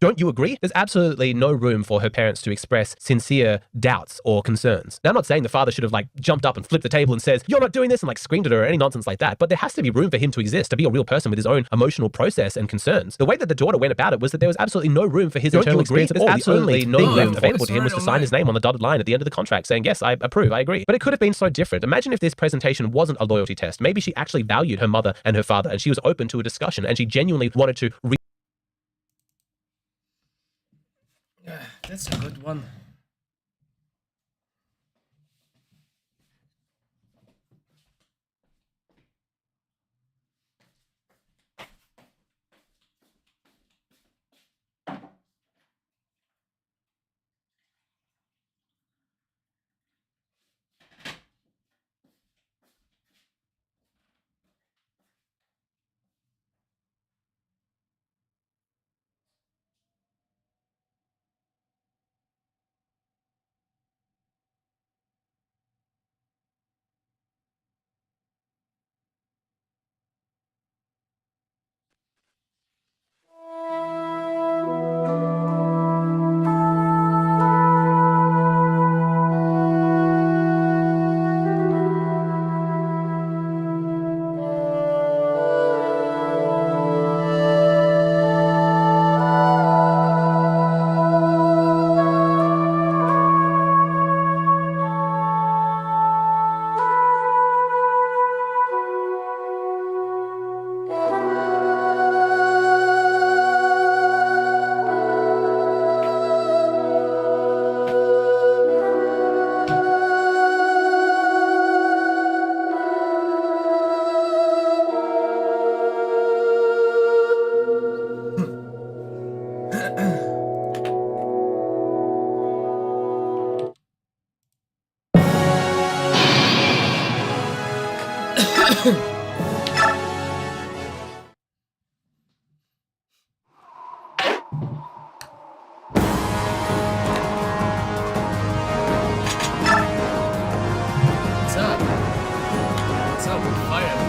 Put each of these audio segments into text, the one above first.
Don't you agree? There's absolutely no room for her parents to express sincere doubts or concerns. Now, I'm not saying the father should have like jumped up and flipped the table and says, "You're not doing this," and like screamed at her or any nonsense like that, but there has to be room for him to exist, to be a real person with his own emotional process and concerns. The way that the daughter went about it was that there was absolutely no room for his internal experience. There's absolutely no room available to him was to sign his name on the dotted line at the end of the contract saying, "Yes, I approve, I agree." But it could have been so different. Imagine if this presentation wasn't a loyalty test. Maybe she actually valued her mother and her father and she was open to a discussion and she genuinely wanted to That's a good one. What's up? What's up with fire?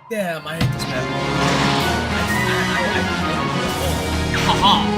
Damn, I hate this map. Haha.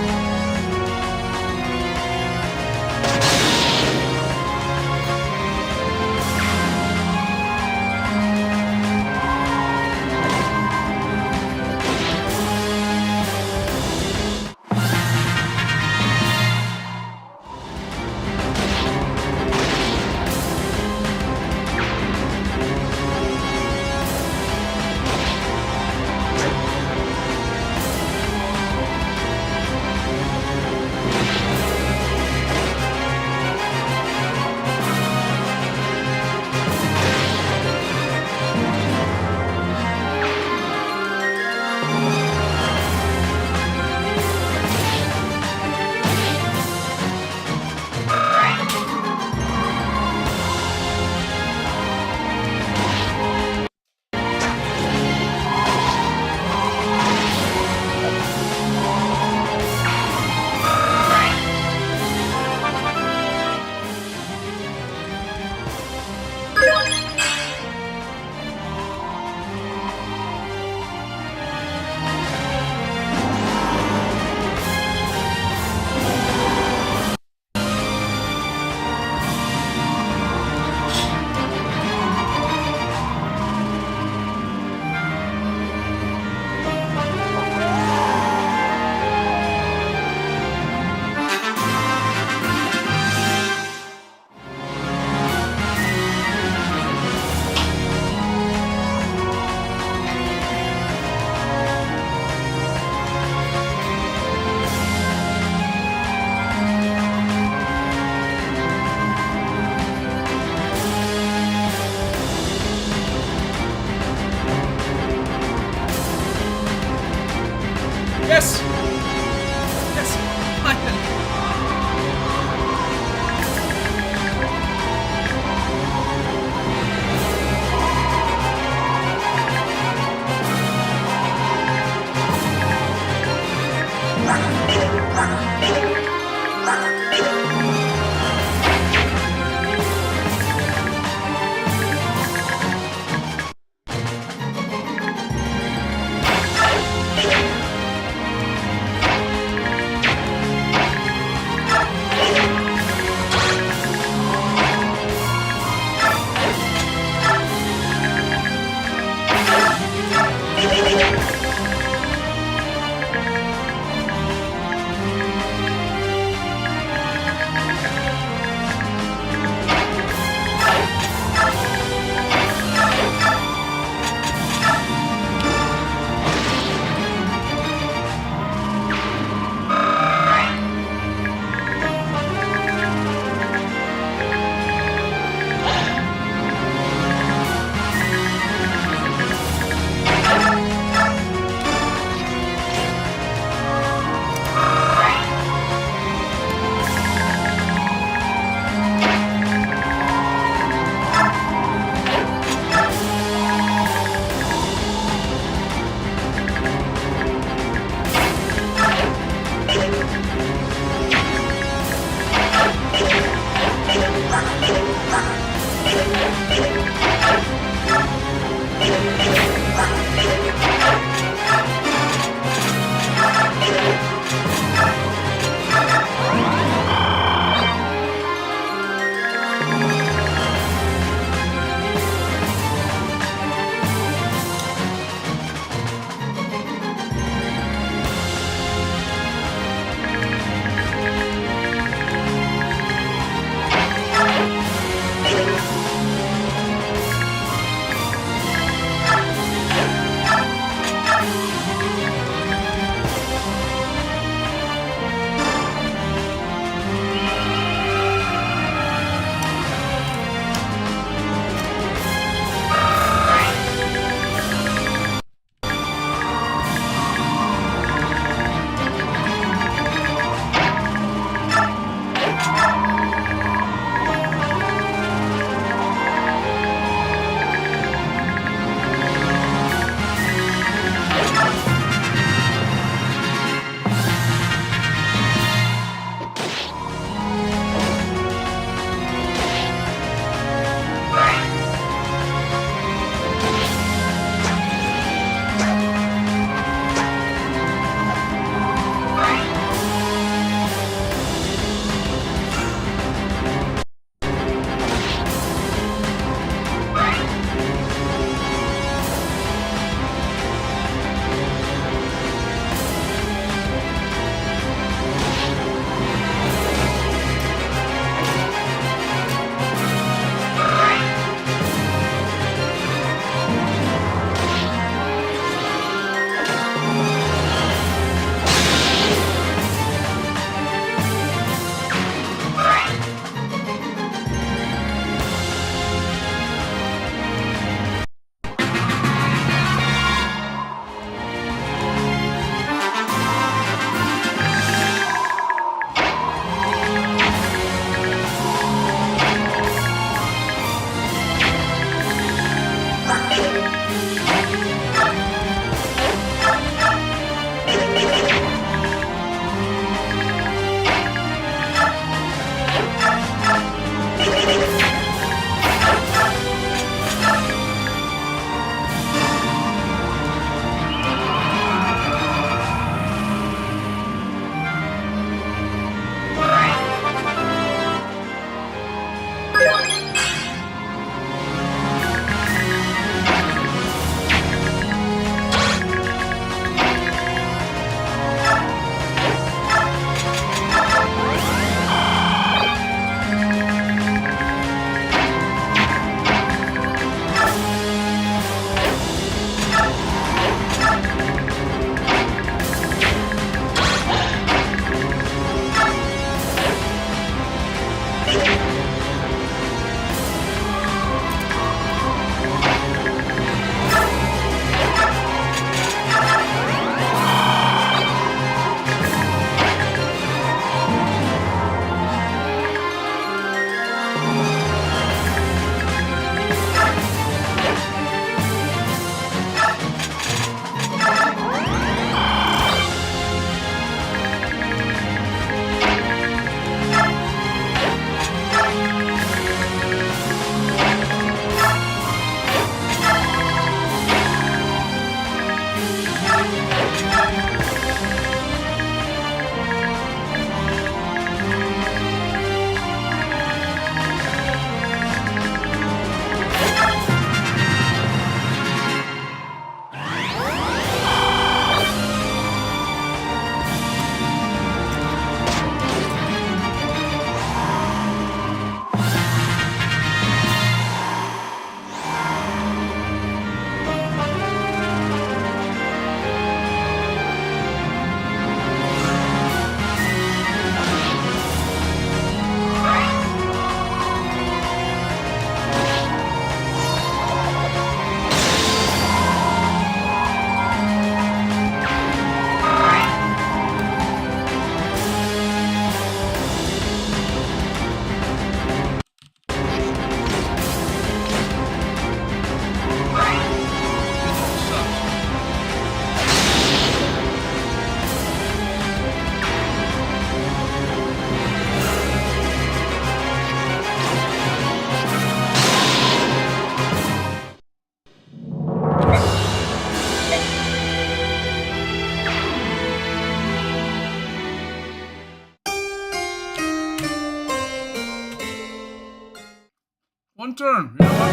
One turn. You know what?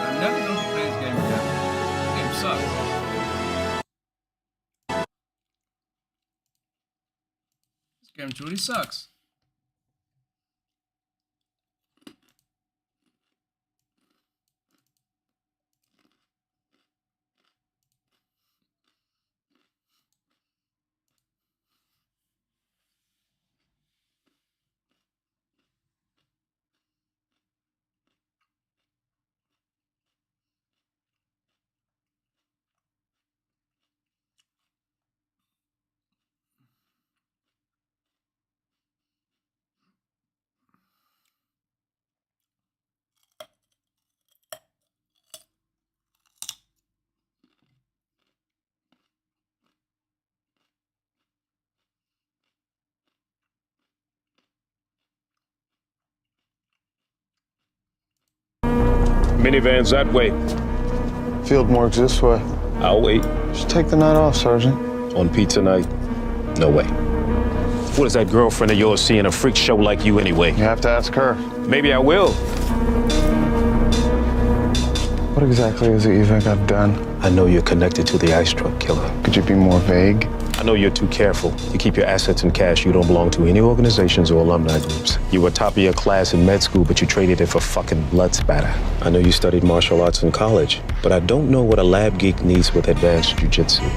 I'm never going to play this game again. This game sucks. This game truly sucks. Minivan's that way. Field morgue's this way. I'll wait. Just take the night off, Sergeant. On pizza night? No way. What is that girlfriend of yours seeing a freak show like you anyway? You have to ask her. Maybe I will. What exactly is it you think I've done? I know you're connected to the ice truck killer. Could you be more vague? I know you're too careful. You keep your assets in cash. You don't belong to any organizations or alumni groups. You were top of your class in med school, but you traded it for fucking blood spatter. I know you studied martial arts in college, but I don't know what a lab geek needs with advanced jujitsu.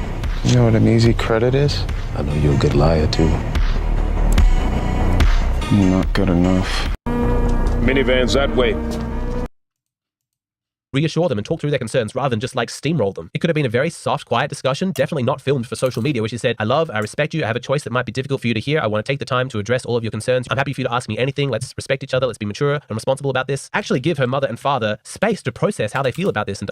You know what an easy credit is? I know you're a good liar, too. Not good enough. Minivan's that way. Reassure them and talk through their concerns rather than just like steamroll them. It could have been a very soft, quiet discussion, definitely not filmed for social media, where she said, I respect you, I have a choice that might be difficult for you to hear. I want to take the time to address all of your concerns. I'm happy for you to ask me anything. Let's respect each other. Let's be mature and responsible about this. Actually give her mother and father space to process how they feel about this and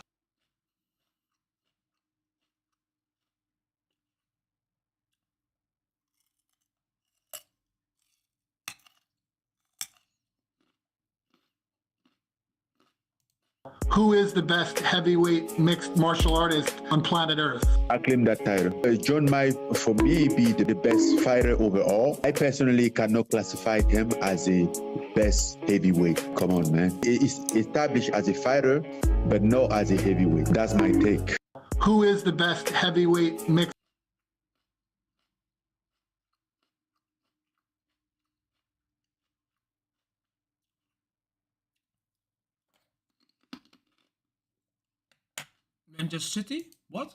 Who is the best heavyweight mixed martial artist on planet Earth? I claim that title. John might, for me, be the best fighter overall. I personally cannot classify him as a best heavyweight. Come on, man. He is established as a fighter, but not as a heavyweight. That's my take. Who is the best heavyweight mixed? Manchester City? What?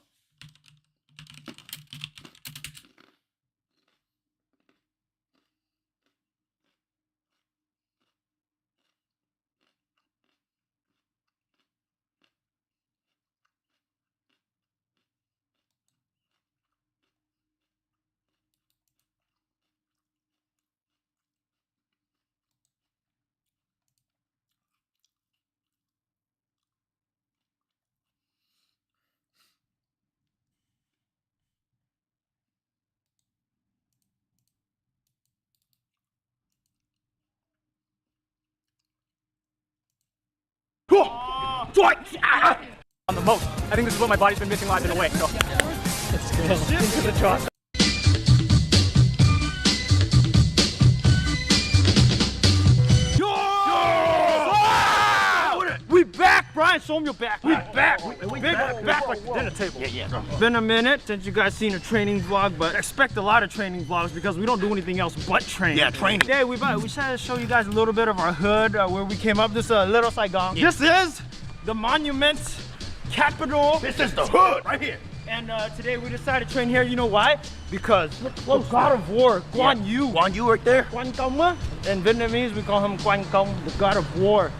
On the most. I think this is what my body's been missing while I've been away. So. Into the trust. We back, Brian. Show 'em your back. We back. We back like the dinner table. Yeah. Been a minute since you guys seen a training vlog, but expect a lot of training vlogs because we don't do anything else but training. Yeah, training. Today we decided to show you guys a little bit of our hood, where we came up. This Little Saigon. Yeah. This is the monument capital. This is the hood right here. And today we decided to train here. You know why? Because the god of war, Nguyen. Nguyen right there? Quan Công. In Vietnamese, we call him Quan Công, the god of war.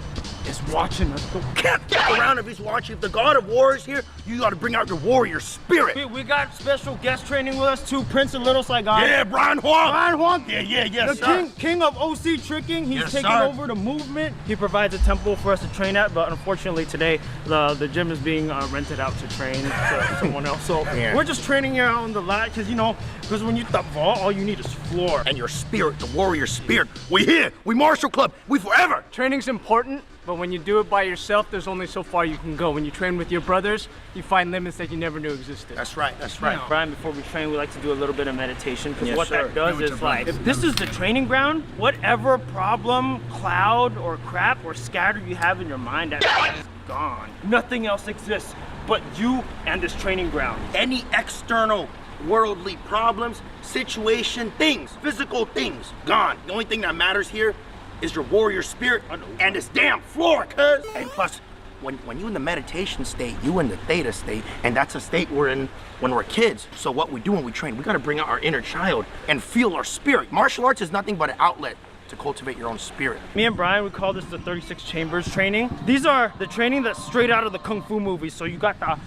Is watching us. Can't get around if he's watching. If the god of war is here, you got to bring out your warrior spirit. We got special guest training with us too, Prince of Little Saigon. Yeah, Brian Huang. Brian Huang. Yes, the king of OC tricking. He's taking over the movement. He provides a temple for us to train at, but unfortunately today the gym is being rented out to train to someone else. So we're just training here on the lot because when you top vault, all you need is floor. And your spirit, the warrior spirit. We here. We Martial Club. We forever. Training's important. But when you do it by yourself, there's only so far you can go. When you train with your brothers, you find limits that you never knew existed. That's right, that's right. Brian, before we train, we like to do a little bit of meditation, because Yes, what sir. that does is like, if this is the training ground, whatever problem, cloud, or crap, or scatter you have in your mind, that is gone. Nothing else exists but you and this training ground. Any external worldly problems, situation, things, physical things, gone. The only thing that matters here is your warrior spirit and this damn floor, cuz. And plus, when you in the meditation state, you in the theta state, and that's a state we're in when we're kids. So what we do when we train, we gotta bring out our inner child and feel our spirit. Martial arts is nothing but an outlet to cultivate your own spirit. Me and Brian, we call this the 36 chambers training. These are the training that's straight out of the Kung Fu movies. So you got the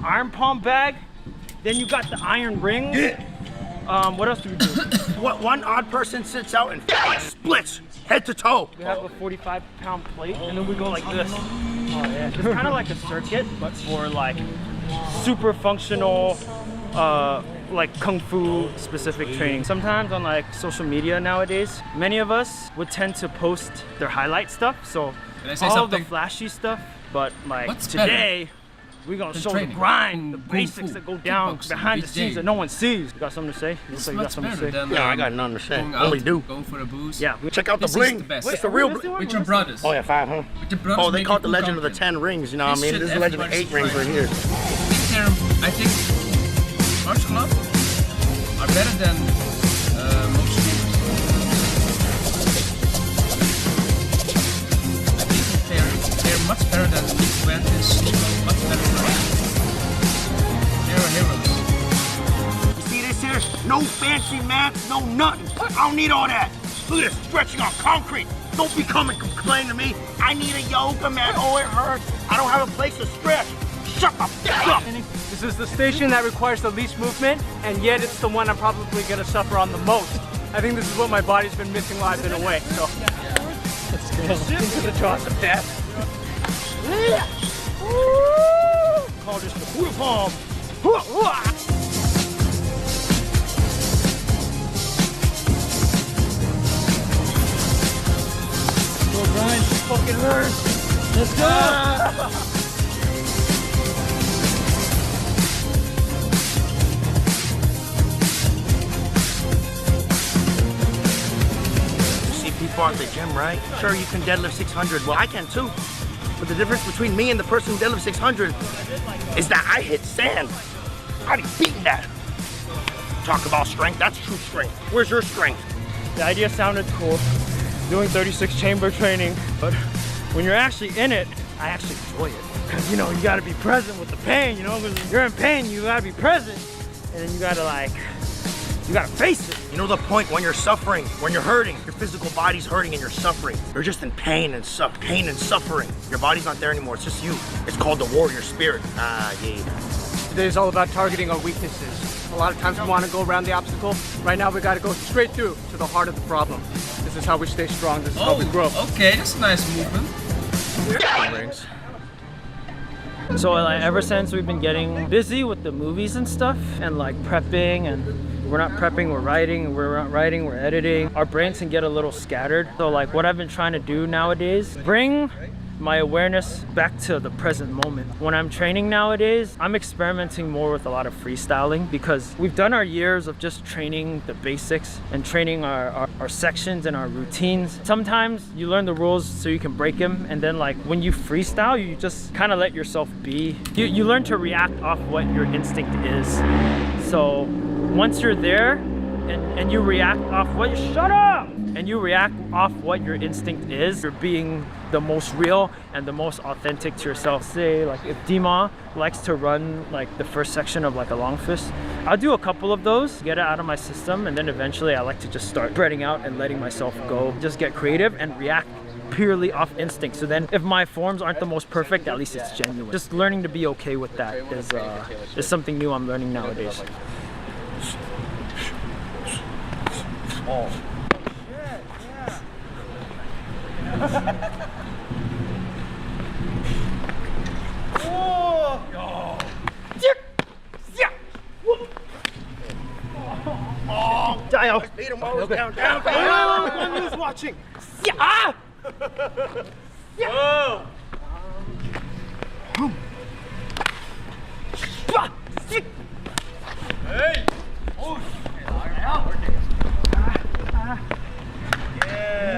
iron palm bag, then you got the iron ring. What else do we do? What one odd person sits out and splits head to toe. We have a 45-pound plate, and then we go like this. Oh yeah, it's kind of like a circuit, but for like super functional, like Kung Fu specific training. Sometimes on like social media nowadays, many of us would tend to post their highlight stuff. So Can I say all something? the flashy stuff, but like What's today, we're gonna show training? the grind, the Kung basics Fu, that go down kickboxing, behind the BJ. scenes that no one sees. You got something to say? Looks like you got Much something to better say. than Yeah, I got nothing to say. going Only out, do. going for a booze. Yeah. Check out the This is bling. the best. It's the real. With your brothers. Oh yeah, 5, huh? With your brothers. Oh, they make call it the you legend of the confident. 10 rings. You know what I This mean? shit This is the legend of everybody 8 rings right here. I think martial arts are better than most games. I think they're much better than Nguyen, much better than they're heroes. You see this here? No fancy mats, no nothing. I don't need all that. Look at this, stretching on concrete. Don't be coming complaining to me. I need a yoga mat. Oh, it hurts. I don't have a place to stretch. Shut the fuck up. This is the station that requires the least movement, and yet it's the one I'm probably gonna suffer on the most. I think this is what my body's been missing while I've been away. So, into the jaws of death. Call this the Buddha palm. Go grind, fucking learn. Let's go. You see people at the gym, right? Sure, you can deadlift 600. Well, I can too. But the difference between me and the person who deadlifts 600 is that I hit sand. I be beating that. Talk about strength, that's true strength. Where's your strength? The idea sounded cool, doing 36 chamber training, but when you're actually in it, I actually enjoy it. Because, you know, you gotta be present with the pain, you know, because you're in pain, you gotta be present, and then you gotta face it. You know the point when you're suffering, when you're hurting, your physical body's hurting and you're suffering. You're just in pain and suffering. Your body's not there anymore, it's just you. It's called the warrior spirit. Ah, yeah. Today's all about targeting our weaknesses. A lot of times we want to go around the obstacle. Right now we got to go straight through to the heart of the problem. This is how we stay strong. This is how we grow. Okay, that's a nice movement. So like, ever since we've been getting busy with the movies and stuff, and like prepping, and we're not prepping, we're writing, we're not writing, we're editing, our brains can get a little scattered. So like what I've been trying to do nowadays, bring my awareness back to the present moment. When I'm training nowadays, I'm experimenting more with a lot of freestyling, because we've done our years of just training the basics and training our sections and our routines. Sometimes you learn the rules so you can break them, and then like when you freestyle, you just kind of let yourself be. You learn to react off what your instinct is. So once you're there and you react off what, shut up! And you react off what your instinct is, you're being the most real and the most authentic to yourself. Say like if Dima likes to run like the first section of like a long fist, I'll do a couple of those, get it out of my system, and then eventually I like to just start spreading out and letting myself go. Just get creative and react purely off instinct. So then if my forms aren't the most perfect, at least it's genuine. Just learning to be okay with that is something new I'm learning nowadays. Oh. Dial. Beat him while he's down. Who's watching? Whoa! Hey! Oh, yeah.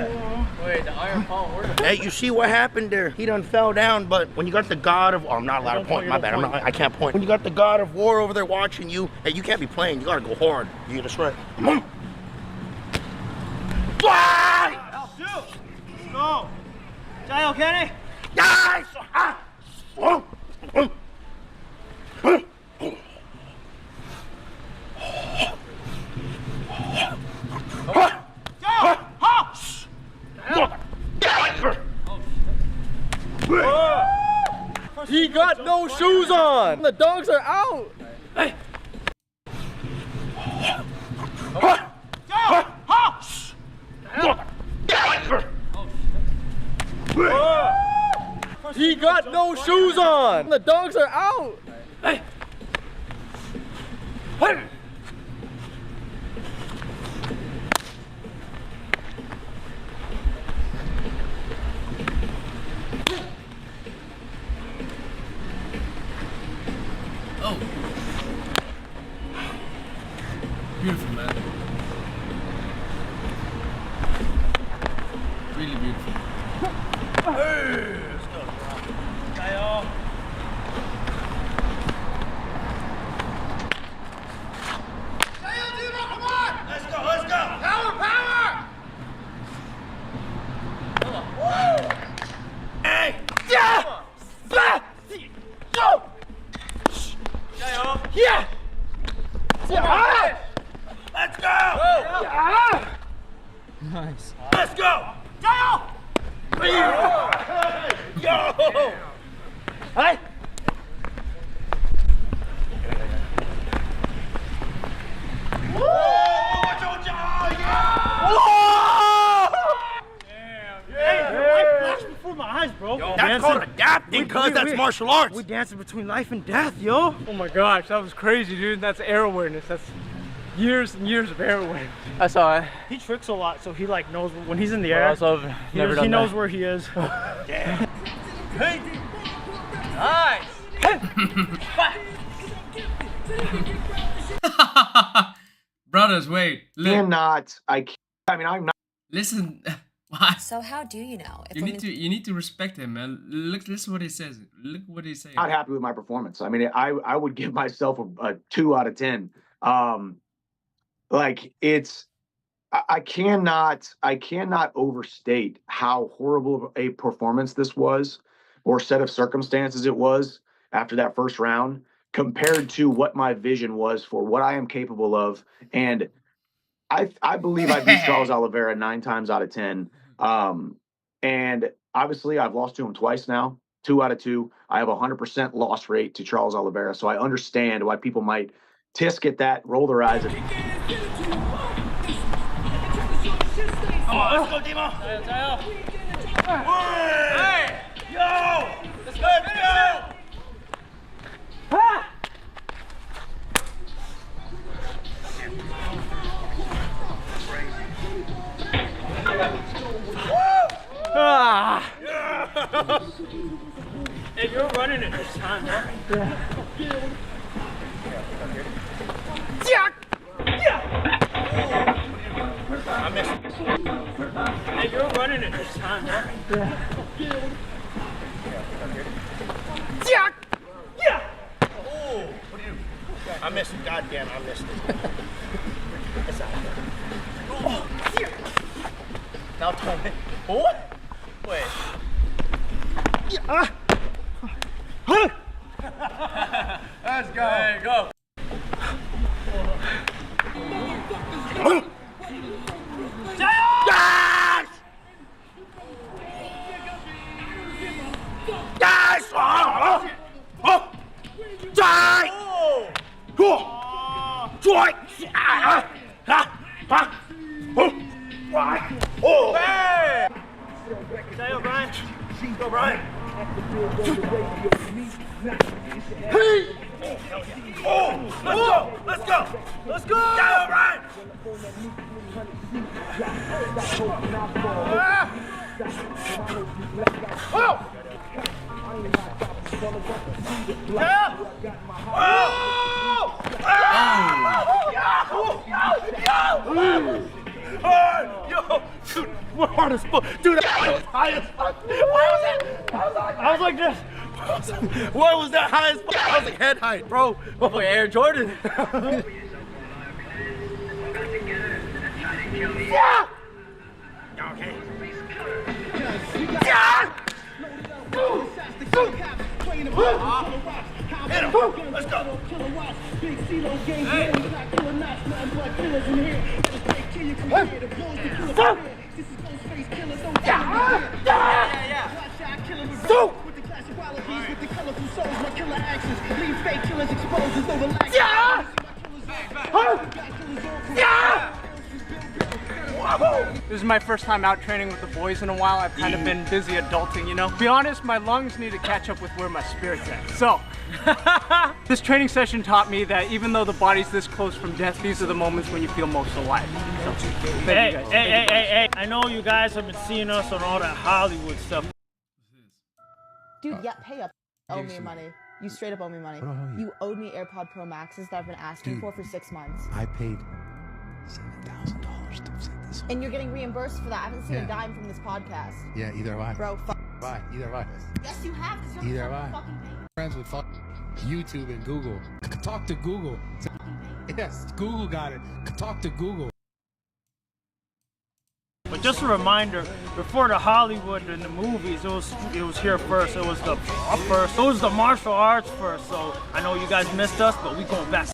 Wait, the iron palm worked. Hey, you see what happened there? He done fell down, but when you got the god of, oh, I'm not allowed to point. My bad. I can't point. When you got the god of war over there watching you, hey, you can't be playing. You gotta go hard. You get this right. Fly! Let's go. Jail, Kenny. Nice! He got no shoes on. The dogs are out. Hey. He got no shoes on. The dogs are out. Hey. Hey. Oh. Beautiful, man. Really beautiful. Hey, let's go. Jail. Let's go, let's go. Power, power. Woo. Hey. Yeah. Go. Yeah. Yeah. Let's go. Yeah. Nice. Let's go. Go. Yo. Hey. Before my eyes, bro. Yo, that's called adapting, cuz that's martial arts. We dancing between life and death, yo. Oh my gosh, that was crazy, dude. That's air awareness. That's years and years of air awareness. I saw it. He tricks a lot, so he like knows when he's in the air. Also, He knows where he is. Damn. Hey. Nice. Brothers, wait. Look. I'm not. Listen. What? So how do you know? If You need to respect him, man. Listen what he says. Look what he's saying. Not happy with my performance. I mean, I would give myself a 2 out of 10. Like it's, I cannot overstate how horrible a performance this was, or set of circumstances it was after that first round, compared to what my vision was for what I am capable of. And I believe I beat Charles Oliveira 9 times out of 10. And obviously I've lost to him twice now, 2 out of 2. I have a 100% loss rate to Charles Oliveira. So I understand why people might tisk at that, roll their eyes. Come on, let's go, Demo. Hey! Yo! Let's go! Ha! Ah! Hey, you're running it this time, huh? Yeah! I missed it. Hey, you're running it this time, huh? Yeah! Oh, what do you do? I missed it. Goddamn, I missed it. It's out. Oh, now turn it. What? Wait. Yeah. Let's go. Hey, go. Yes! Yes! Die! Joy! Oh! Hey! Stay up, Brian. Go, Brian. Hey! Oh! Let's go! Let's go! Go, Brian! Yo, dude, we're hard as fuck. Dude, I was high as fuck. Why was that? I was like this. Why was that high as fuck? I was like head height, bro. Oh, my Air Jordan. Yeah! Okay. Yeah! Hit him! Let's go! Hey! Stop! This is my first time out training with the boys in a while. I've kind of been busy adulting, you know? To be honest, my lungs need to catch up with where my spirit's at. So, this training session taught me that even though the body's this close from death, these are the moments when you feel most alive. So, thank you guys. Hey, I know you guys have been seeing us on all that Hollywood stuff. Dude, yeah, pay up. Owe me money. You straight up owe me money. You owed me AirPod Pro Maxes that I've been asking for 6 months. I paid $7,000 to say this. And you're getting reimbursed for that. I haven't seen a dime from this podcast. Yeah, either have I. Bro, fuck. Right, either have I. Yes, you have, because you're Either have I. fucking paying. Friends with YouTube and Google. Talk to Google. Yes, Google got it. Talk to Google. But just a reminder, before the Hollywood and the movies, it was here first. It was the first. It was the martial arts first. So I know you guys missed us, but we going back.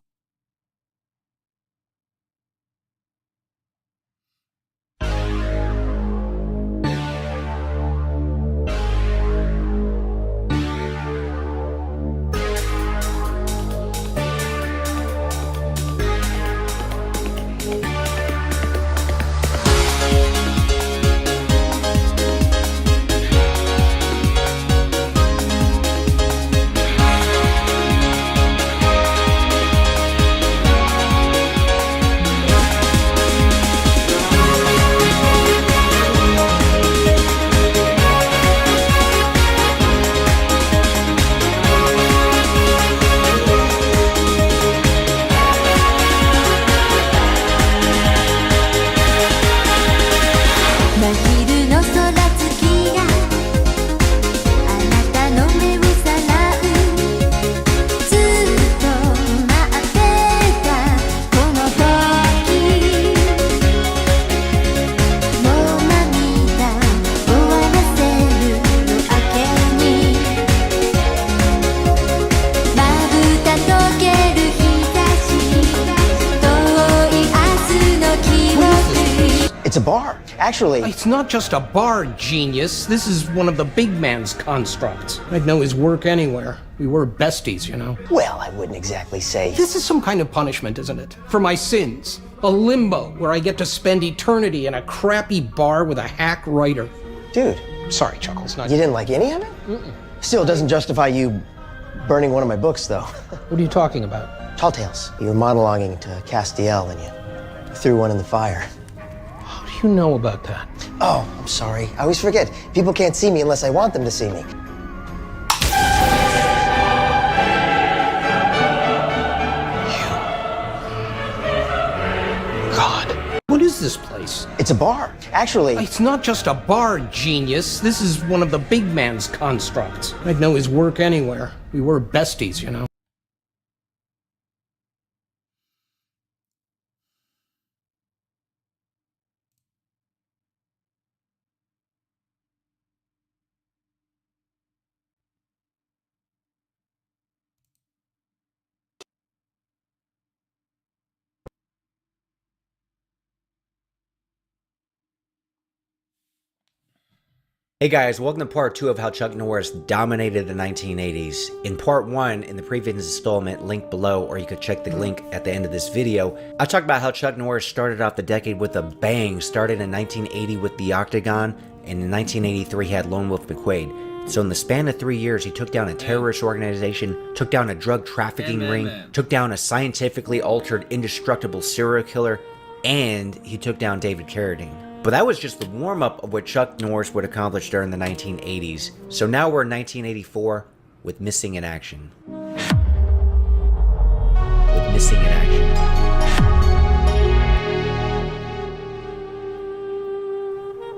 It's a bar. Actually, it's not just a bar, genius. This is one of the big man's constructs. I'd know his work anywhere. We were besties, you know. Well, I wouldn't exactly say. This is some kind of punishment, isn't it? For my sins. A limbo where I get to spend eternity in a crappy bar with a hack writer. Dude. Sorry, Chuckles. You didn't like any of it? Still, it doesn't justify you burning one of my books, though. What are you talking about? Tall Tales. You were monologuing to Castiel and you threw one in the fire. How do you know about that? Oh, I'm sorry. I always forget. People can't see me unless I want them to see me. What is this place? It's a bar. Actually, it's not just a bar, genius. This is one of the big man's constructs. I'd know his work anywhere. We were besties, you know. Hey guys, welcome to part 2 of how Chuck Norris dominated the 1980s. In part 1, in the previous installment, linked below, or you could check the link at the end of this video, I talked about how Chuck Norris started off the decade with a bang, started in 1980 with The Octagon, and in 1983 he had Lone Wolf McQuade. So in the span of 3 years, he took down a terrorist organization, took down a drug trafficking ring, took down a scientifically altered, indestructible serial killer, and he took down David Carradine. But that was just the warm-up of what Chuck Norris would accomplish during the 1980s. So now we're in 1984, with Missing in Action. With Missing in Action.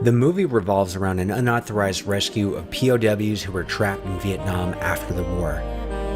The movie revolves around an unauthorized rescue of POWs who were trapped in Vietnam after the war.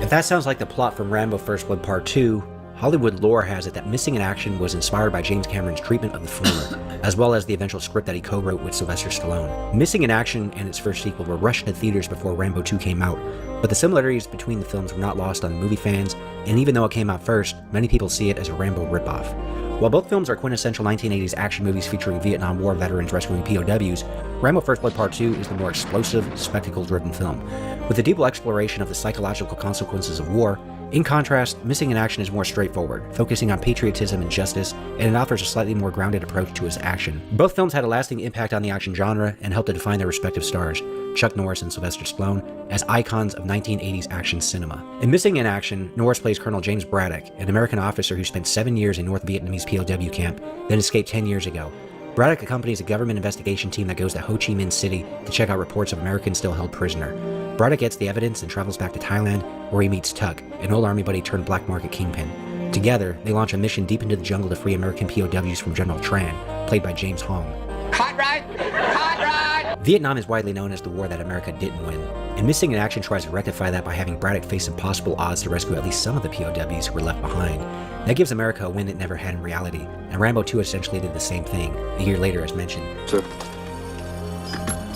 If that sounds like the plot from Rambo First Blood Part 2, Hollywood lore has it that Missing in Action was inspired by James Cameron's treatment of the former, as well as the eventual script that he co-wrote with Sylvester Stallone. Missing in Action and its first sequel were rushed to theaters before Rambo 2 came out, but the similarities between the films were not lost on movie fans, and even though it came out first, many people see it as a Rambo ripoff. While both films are quintessential 1980s action movies featuring Vietnam War veterans rescuing POWs, Rambo First Blood Part 2 is the more explosive, spectacle-driven film. With a deeper exploration of the psychological consequences of war, in contrast, Missing in Action is more straightforward, focusing on patriotism and justice, and it offers a slightly more grounded approach to its action. Both films had a lasting impact on the action genre and helped to define their respective stars, Chuck Norris and Sylvester Stallone, as icons of 1980s action cinema. In Missing in Action, Norris plays Colonel James Braddock, an American officer who spent 7 years in North Vietnamese POW camp, then escaped 10 years ago. Braddock accompanies a government investigation team that goes to Ho Chi Minh City to check out reports of Americans still held prisoner. Braddock gets the evidence and travels back to Thailand, where he meets Tuck, an old army buddy turned black market kingpin. Together, they launch a mission deep into the jungle to free American POWs from General Tran, played by James Hong. Hot ride! Hot ride! Vietnam is widely known as the war that America didn't win, and Missing in Action tries to rectify that by having Braddock face impossible odds to rescue at least some of the POWs who were left behind. That gives America a win it never had in reality, and Rambo 2 essentially did the same thing, a year later as mentioned. Sir,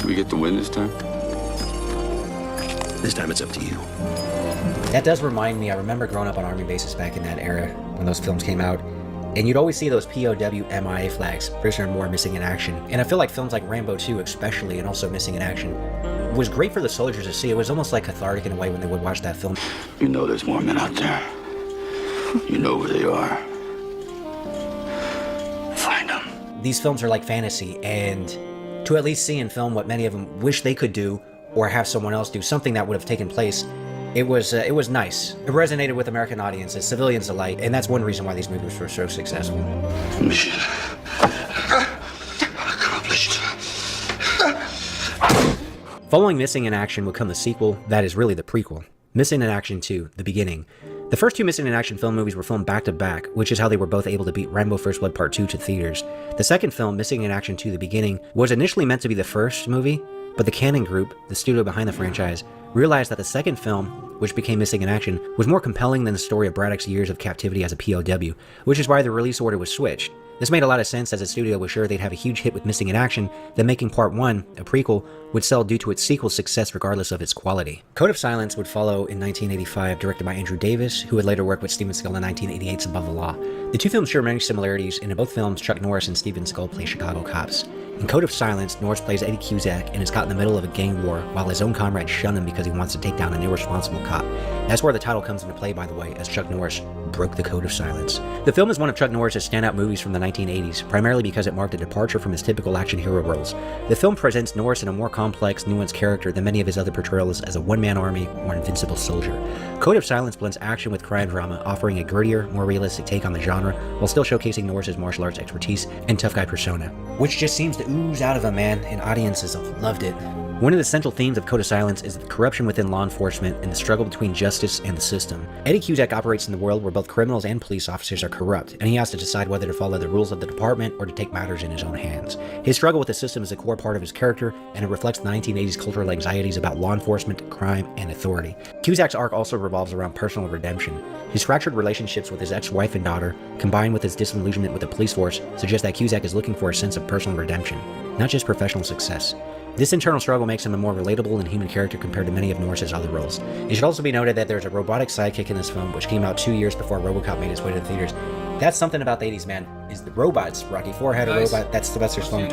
do we get the win this time? This time it's up to you. That does remind me, I remember growing up on army bases back in that era when those films came out, and you'd always see those POW MIA flags, prisoner of war, missing in action. And I feel like films like Rambo 2 especially, and also Missing in Action, was great for the soldiers to see. It was almost like cathartic in a way when they would watch that film. You know there's more men out there. You know where they are. Find them. These films are like fantasy, and to at least see in film what many of them wish they could do, or have someone else do, something that would have taken place, it was nice. It resonated with American audiences, civilians alike, and that's one reason why these movies were so successful. Mission accomplished. Following Missing in Action would come the sequel, that is really the prequel, Missing in Action 2, The Beginning. The first two Missing in Action film movies were filmed back-to-back, which is how they were both able to beat Rambo First Blood Part 2 to theaters. The second film, Missing in Action 2, The Beginning, was initially meant to be the first movie, but the Cannon Group, the studio behind the franchise, realized that the second film, which became Missing in Action, was more compelling than the story of Braddock's years of captivity as a POW, which is why the release order was switched. This made a lot of sense as the studio was sure they'd have a huge hit with Missing in Action, then making Part 1, a prequel, would sell due to its sequel success regardless of its quality. Code of Silence would follow in 1985, directed by Andrew Davis, who would later work with Steven Seagal in 1988's Above the Law. The two films share many similarities, and in both films, Chuck Norris and Steven Seagal play Chicago cops. In Code of Silence, Norris plays Eddie Cusack and is caught in the middle of a gang war while his own comrades shun him because he wants to take down an irresponsible cop. That's where the title comes into play, by the way, as Chuck Norris broke the Code of Silence. The film is one of Chuck Norris' standout movies from the 1980s, primarily because it marked a departure from his typical action hero roles. The film presents Norris in a more complex, nuanced character than many of his other portrayals as a one-man army or invincible soldier. Code of Silence blends action with crime drama, offering a grittier, more realistic take on the genre, while still showcasing Norris' martial arts expertise and tough guy persona, which just seems to ooze out of him, man, and audiences have loved it. One of the central themes of Code of Silence is the corruption within law enforcement and the struggle between justice and the system. Eddie Cusack operates in the world where both criminals and police officers are corrupt, and he has to decide whether to follow the rules of the department or to take matters in his own hands. His struggle with the system is a core part of his character, and it reflects the 1980s cultural anxieties about law enforcement, crime, and authority. Cusack's arc also revolves around personal redemption. His fractured relationships with his ex-wife and daughter, combined with his disillusionment with the police force, suggest that Cusack is looking for a sense of personal redemption, not just professional success. This internal struggle makes him a more relatable and human character compared to many of Norris's other roles. It should also be noted that there's a robotic sidekick in this film, which came out 2 years before RoboCop made its way to the theaters. That's something about the 80s, man, is the robots. Rocky IV had a robot, that's Sylvester Stallone.